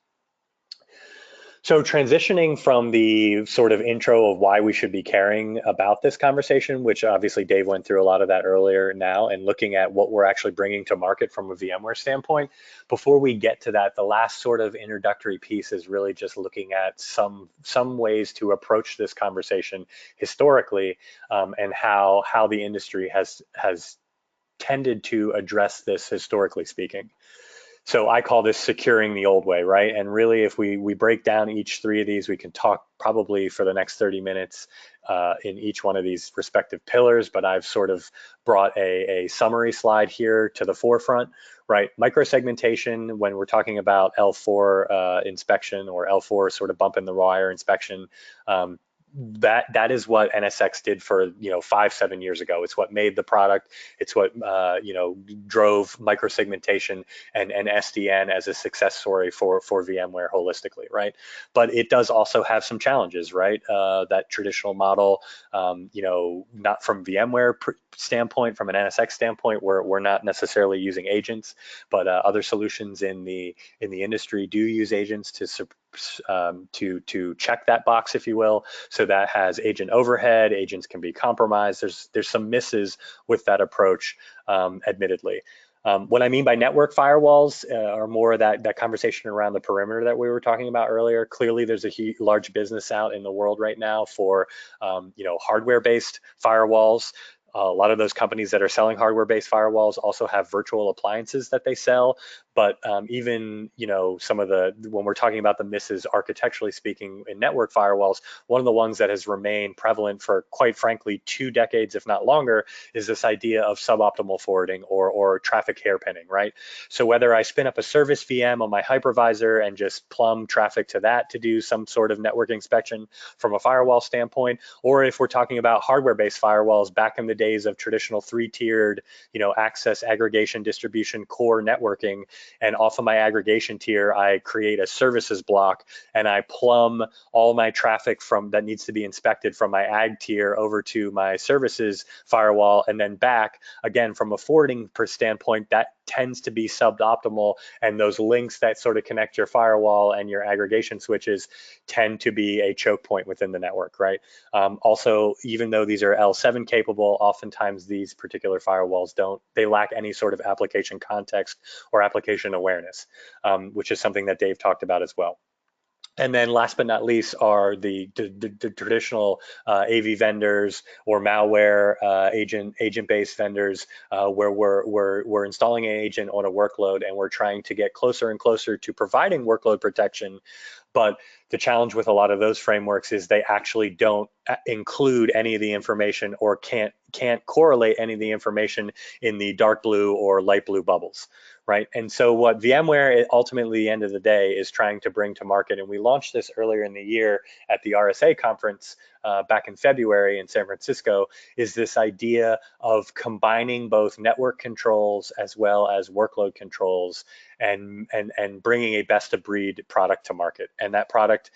So transitioning from the sort of intro of why we should be caring about this conversation, which obviously Dave went through a lot of that earlier now, and looking at what we're actually bringing to market from a VMware standpoint, before we get to that, the last sort of introductory piece is really just looking at some ways to approach this conversation historically, and how the industry has tended to address this historically speaking. So I call this securing the old way, right? And really, if we break down each three of these, we can talk probably for the next 30 minutes in each one of these respective pillars, but I've sort of brought a summary slide here to the forefront, right? Microsegmentation, when we're talking about L4 inspection or L4 sort of bump in the wire inspection, that is what NSX did for 5-7 years ago. It's what made the product. It's what drove microsegmentation and SDN as a success story for VMware holistically, right? But it does also have some challenges, right? That traditional model, not from VMware standpoint, from an NSX standpoint, we're not necessarily using agents, but other solutions in the industry do use agents to check that box, if you will. So that has agent overhead. Agents can be compromised. There's some misses with that approach, admittedly. What I mean by network firewalls are more that conversation around the perimeter that we were talking about earlier. Clearly, there's a large business out in the world right now for hardware-based firewalls. A lot of those companies that are selling hardware-based firewalls also have virtual appliances that they sell. But even, some of when we're talking about the misses architecturally speaking in network firewalls, one of the ones that has remained prevalent for, quite frankly, 2 decades, if not longer, is this idea of suboptimal forwarding or traffic hairpinning, right? So whether I spin up a service VM on my hypervisor and just plumb traffic to that to do some sort of network inspection from a firewall standpoint, or if we're talking about hardware-based firewalls back in the days of traditional 3-tiered, access aggregation distribution core networking, and off of my aggregation tier, I create a services block and I plumb all my traffic that needs to be inspected from my ag tier over to my services firewall and then back. Again, from a forwarding standpoint, that tends to be suboptimal, and those links that sort of connect your firewall and your aggregation switches tend to be a choke point within the network, right? Also, even though these are L7 capable, oftentimes these particular firewalls they lack any sort of application context or application awareness, which is something that Dave talked about as well. And then last but not least are the traditional AV vendors or malware agent-based vendors where we're installing an agent on a workload and we're trying to get closer and closer to providing workload protection. But the challenge with a lot of those frameworks is they actually don't include any of the information or can't correlate any of the information in the dark blue or light blue bubbles, right? And so what VMware ultimately, at the end of the day, is trying to bring to market, and we launched this earlier in the year at the RSA conference back in February in San Francisco, is this idea of combining both network controls as well as workload controls and bringing a best of breed product to market. And that product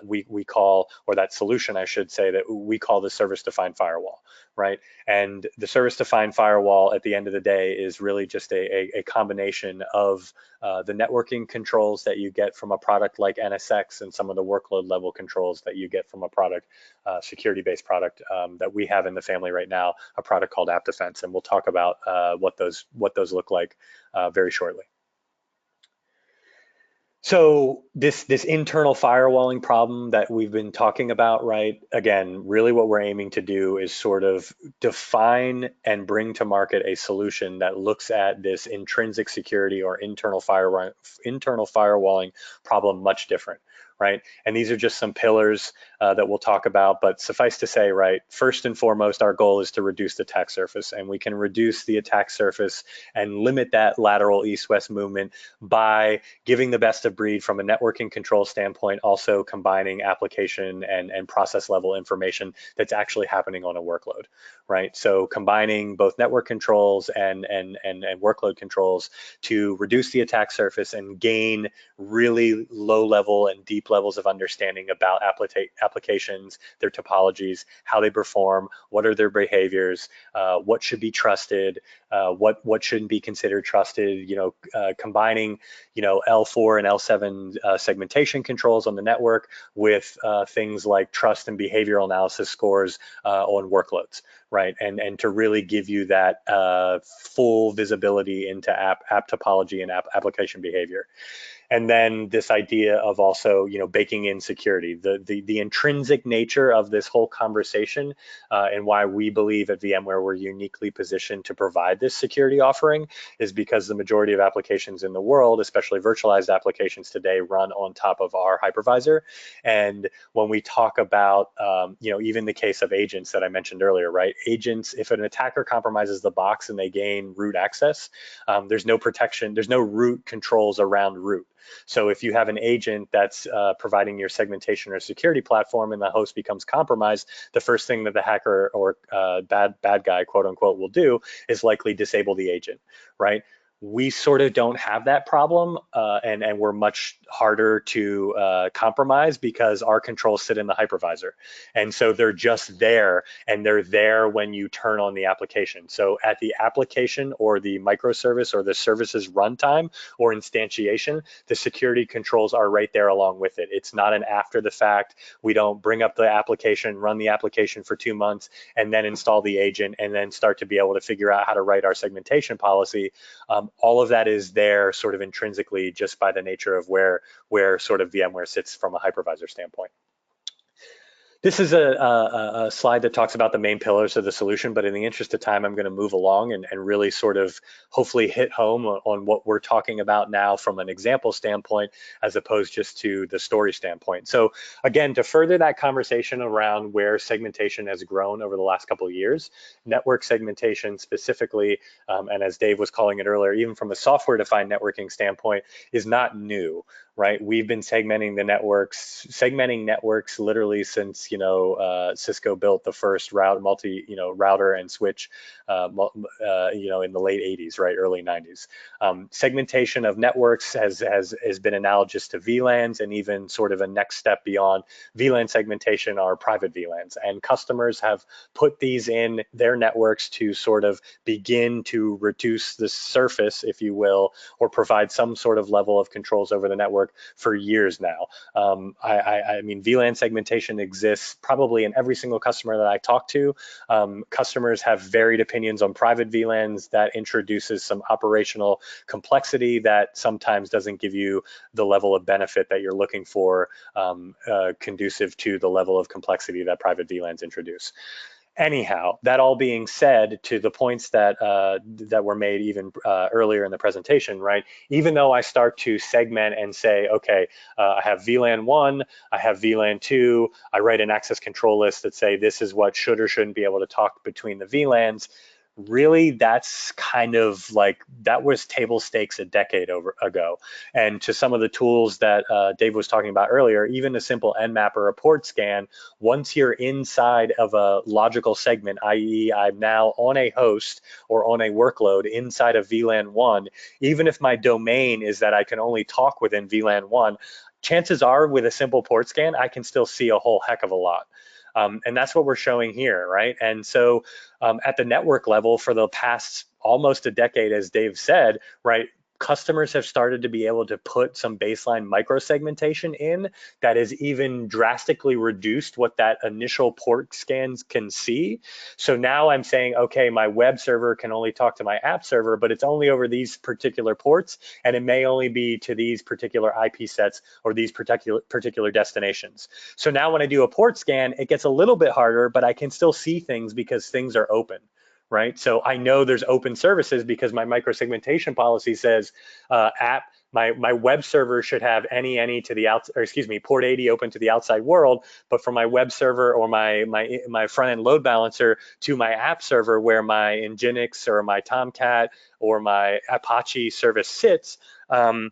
we call, or that solution I should say, that we call the service-defined firewall, right? And the service-defined firewall at the end of the day is really just a combination of the networking controls that you get from a product like NSX and some of the workload level controls that you get from a product, security-based product that we have in the family right now, a product called App Defense. And we'll talk about what those look like very shortly. So this internal firewalling problem that we've been talking about, right? Again, really what we're aiming to do is sort of define and bring to market a solution that looks at this intrinsic security or internal firewalling problem much different, right? And these are just some pillars that we'll talk about, but suffice to say, right, first and foremost, our goal is to reduce the attack surface, and we can reduce the attack surface and limit that lateral east-west movement by giving the best of breed from a networking control standpoint, also combining application and process level information that's actually happening on a workload, right? So combining both network controls and workload controls to reduce the attack surface and gain really low level and deep levels of understanding about applications, their topologies, how they perform, what are their behaviors, what should be trusted, what shouldn't be considered trusted, combining, L4 and L7 segmentation controls on the network with things like trust and behavioral analysis scores on workloads, right? And to really give you that full visibility into app topology and application behavior. And then this idea of also, baking in security, the intrinsic nature of this whole conversation and why we believe at VMware we're uniquely positioned to provide this security offering is because the majority of applications in the world, especially virtualized applications today, run on top of our hypervisor. And when we talk about, even the case of agents that I mentioned earlier, right? Agents, if an attacker compromises the box and they gain root access, there's no protection, there's no root controls around root. So if you have an agent that's providing your segmentation or security platform and the host becomes compromised, the first thing that the hacker or bad guy, quote unquote, will do is likely disable the agent, right? We sort of don't have that problem, and we're much harder to compromise because our controls sit in the hypervisor. And so they're just there, and they're there when you turn on the application. So at the application or the microservice or the services runtime or instantiation, the security controls are right there along with it. It's not an after the fact. We don't bring up the application, run the application for 2 months, and then install the agent and then start to be able to figure out how to write our segmentation policy. All of that is there sort of intrinsically just by the nature of where sort of VMware sits from a hypervisor standpoint. This is a slide that talks about the main pillars of the solution, but in the interest of time, I'm going to move along and really sort of hopefully hit home on what we're talking about now from an example standpoint, as opposed just to the story standpoint. So again, to further that conversation around where segmentation has grown over the last couple of years, network segmentation specifically, and as Dave was calling it earlier, even from a software-defined networking standpoint, is not new. Right, we've been segmenting networks literally since Cisco built the first router and switch in the late 80s, right, early 90s. Segmentation of networks has been analogous to VLANs, and even sort of a next step beyond VLAN segmentation are private VLANs, and customers have put these in their networks to sort of begin to reduce the surface, if you will, or provide some sort of level of controls over the network for years now. I mean, VLAN segmentation exists probably in every single customer that I talk to. Customers have varied opinions on private VLANs. That introduces some operational complexity that sometimes doesn't give you the level of benefit that you're looking for, conducive to the level of complexity that private VLANs introduce. Anyhow, that all being said, to the points that that were made even earlier in the presentation, right? Even though I start to segment and say, okay, I have VLAN 1, I have VLAN 2, I write an access control list that say this is what should or shouldn't be able to talk between the VLANs. Really, that's kind of like, that was table stakes a decade ago. And to some of the tools that Dave was talking about earlier, even a simple Nmap or a port scan, once you're inside of a logical segment, i.e. I'm now on a host or on a workload inside of VLAN 1, even if my domain is that I can only talk within VLAN 1, chances are with a simple port scan, I can still see a whole heck of a lot. And that's what we're showing here, right? And so at the network level for the past almost a decade, as Dave said, right, customers have started to be able to put some baseline microsegmentation in that has even drastically reduced what that initial port scans can see. So now I'm saying, okay, my web server can only talk to my app server, but it's only over these particular ports, and it may only be to these particular IP sets or these particular destinations. So now when I do a port scan, it gets a little bit harder, but I can still see things because things are open. Right, so I know there's open services because my microsegmentation policy says my web server should have any to the outside, or excuse me, port 80 open to the outside world, but for my web server or my front end load balancer to my app server where my Nginx or my Tomcat or my Apache service sits, I'm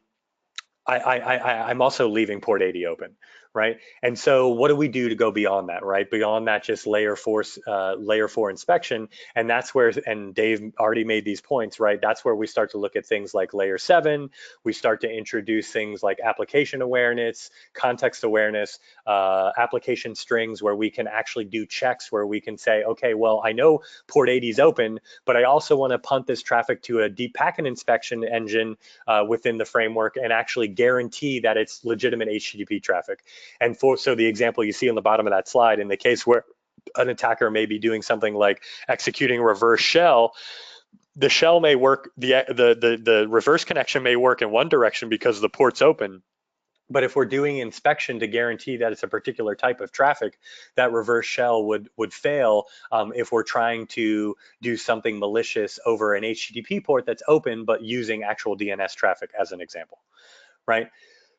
also leaving port 80 open, right? And so what do we do to go beyond that, right? Beyond that, just layer four inspection. And that's where, and Dave already made these points, right? That's where we start to look at things like layer 7. We start to introduce things like application awareness, context awareness, application strings, where we can actually do checks, where we can say, okay, well, I know port 80 is open, but I also want to punt this traffic to a deep packet inspection engine within the framework and actually guarantee that it's legitimate HTTP traffic. And so the example you see on the bottom of that slide, in the case where an attacker may be doing something like executing reverse shell, the shell may work, the reverse connection may work in one direction because the port's open. But if we're doing inspection to guarantee that it's a particular type of traffic, that reverse shell would fail if we're trying to do something malicious over an HTTP port that's open, but using actual DNS traffic as an example, right?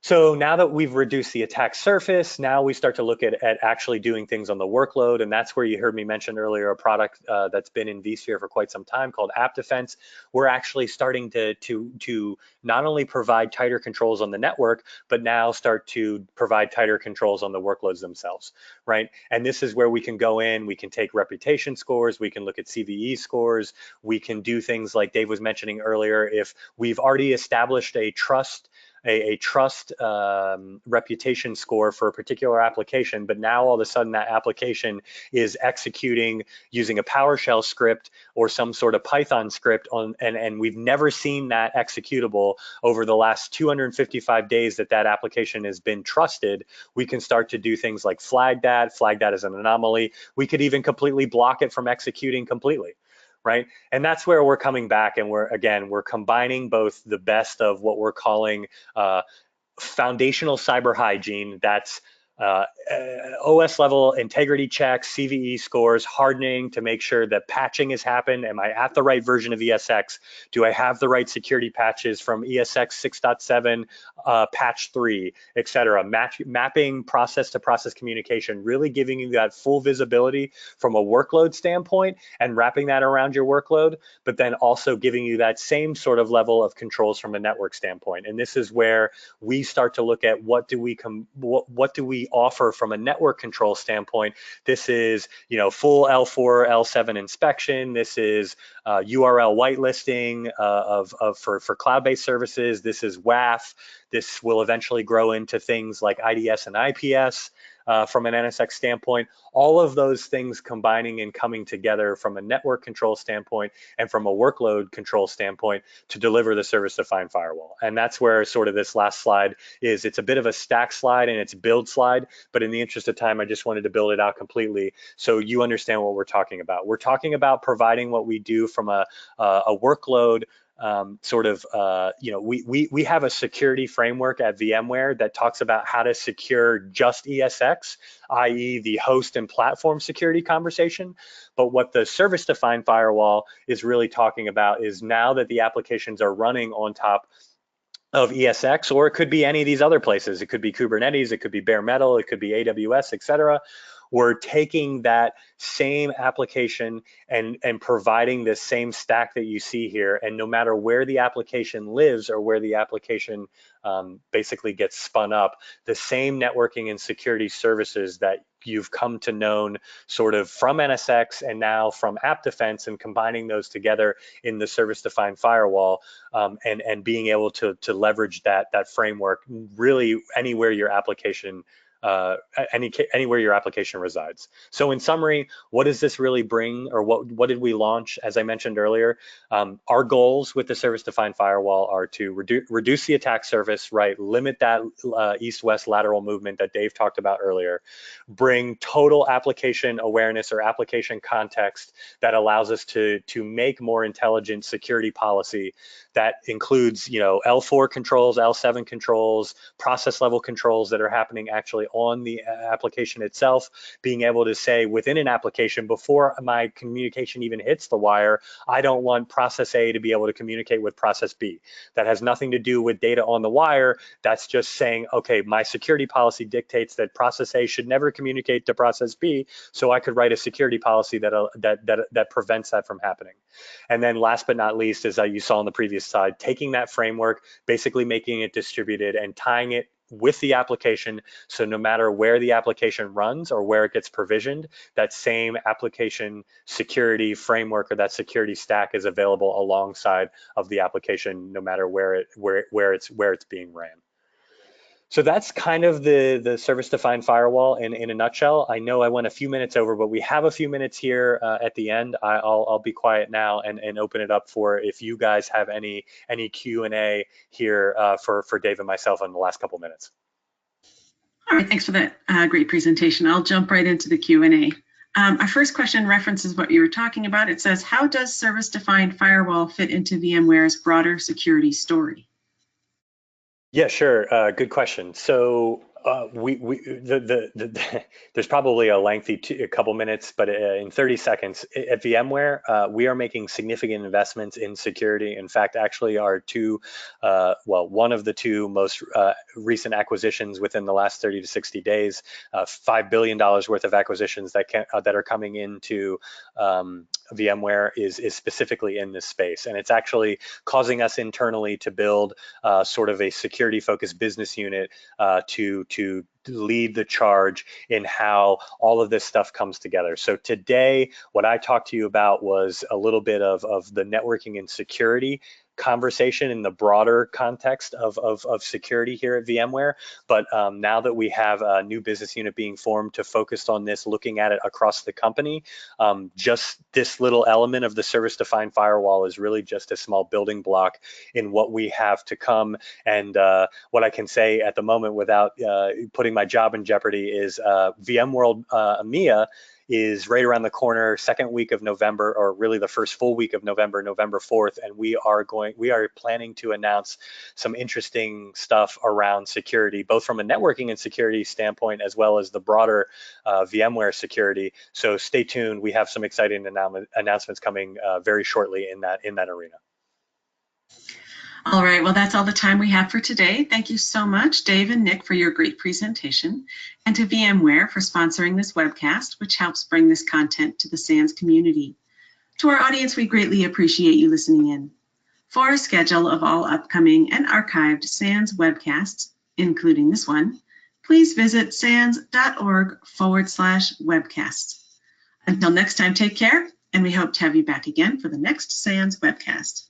So now that we've reduced the attack surface, now we start to look at actually doing things on the workload. And that's where you heard me mention earlier a product that's been in vSphere for quite some time called App Defense. We're actually starting to not only provide tighter controls on the network, but now start to provide tighter controls on the workloads themselves, right? And this is where we can go in, we can take reputation scores, we can look at CVE scores, we can do things like Dave was mentioning earlier. If we've already established a trust reputation score for a particular application, but now all of a sudden that application is executing using a PowerShell script or some sort of Python script and we've never seen that executable over the last 255 days that application has been trusted, we can start to do things like flag that as an anomaly. We could even completely block it from executing completely. Right? And that's where we're coming back, and we're combining both the best of what we're calling foundational cyber hygiene. That's OS level integrity checks, CVE scores, hardening to make sure that patching has happened. Am I at the right version of ESX? Do I have the right security patches from ESX 6.7, patch 3, et cetera? Mapping process to process communication, really giving you that full visibility from a workload standpoint and wrapping that around your workload, but then also giving you that same sort of level of controls from a network standpoint. And this is where we start to look at what do we offer from a network control standpoint. This is, full L4, L7 inspection. This is URL whitelisting for cloud-based services. This is WAF. This will eventually grow into things like IDS and IPS. From an NSX standpoint, all of those things combining and coming together from a network control standpoint and from a workload control standpoint to deliver the service-defined firewall. And that's where sort of this last slide is. It's a bit of a stack slide and it's a build slide, but in the interest of time, I just wanted to build it out completely so you understand what we're talking about. We're talking about providing what we do from a workload we have a security framework at VMware that talks about how to secure just ESX, i.e. the host and platform security conversation. But what the service-defined firewall is really talking about is now that the applications are running on top of ESX, or it could be any of these other places. It could be Kubernetes, it could be bare metal, it could be AWS, et cetera. We're taking that same application and providing the same stack that you see here. And no matter where the application lives or where the application basically gets spun up, the same networking and security services that you've come to know sort of from NSX and now from App Defense, and combining those together in the service-defined firewall, and being able to leverage that framework really anywhere your application anywhere your application resides. So in summary, what does this really bring, or what did we launch? As I mentioned earlier, our goals with the service-defined firewall are to reduce the attack surface, right? Limit that east-west lateral movement that Dave talked about earlier, bring total application awareness or application context that allows us to make more intelligent security policy that includes, L4 controls, L7 controls, process level controls that are happening actually on the application itself, being able to say within an application, before my communication even hits the wire, I don't want process A to be able to communicate with process B. That has nothing to do with data on the wire. That's just saying, okay, my security policy dictates that process A should never communicate to process B, so I could write a security policy that prevents that from happening. And then last but not least, as you saw on the previous slide, taking that framework, basically making it distributed and tying it with the application, so no matter where the application runs or where it gets provisioned, that same application security framework or that security stack is available alongside of the application, no matter where it's being ran. So that's kind of the service-defined firewall in a nutshell. I know I went a few minutes over, but we have a few minutes here at the end. I'll be quiet now and open it up for if you guys have any Q&A here for Dave and myself in the last couple minutes. All right, thanks for that great presentation. I'll jump right into the Q&A. Our first question references what you were talking about. It says, how does service-defined firewall fit into VMware's broader security story? Yeah, sure. Good question. So there's probably a lengthy a couple minutes, but in 30 seconds, at VMware, we are making significant investments in security. In fact, actually our one of the two most recent acquisitions within the last 30 to 60 days, $5 billion worth of acquisitions that are coming into VMware is specifically in this space. And it's actually causing us internally to build sort of a security focused business unit to lead the charge in how all of this stuff comes together. So today, what I talked to you about was a little bit of the networking and security conversation in the broader context of security here at VMware. But now that we have a new business unit being formed to focus on this, looking at it across the company, just this little element of the service-defined firewall is really just a small building block in what we have to come. And what I can say at the moment without putting my job in jeopardy is VMworld EMEA is right around the corner, second week of November, or really the first full week of November, November 4th, and we are planning to announce some interesting stuff around security, both from a networking and security standpoint, as well as the broader VMware security. So stay tuned. We have some exciting announcements coming very shortly in that arena. All right, well, that's all the time we have for today. Thank you so much, Dave and Nick, for your great presentation, and to VMware for sponsoring this webcast, which helps bring this content to the SANS community. To our audience, we greatly appreciate you listening in. For a schedule of all upcoming and archived SANS webcasts, including this one, please visit sans.org/webcasts. Until next time, take care, and we hope to have you back again for the next SANS webcast.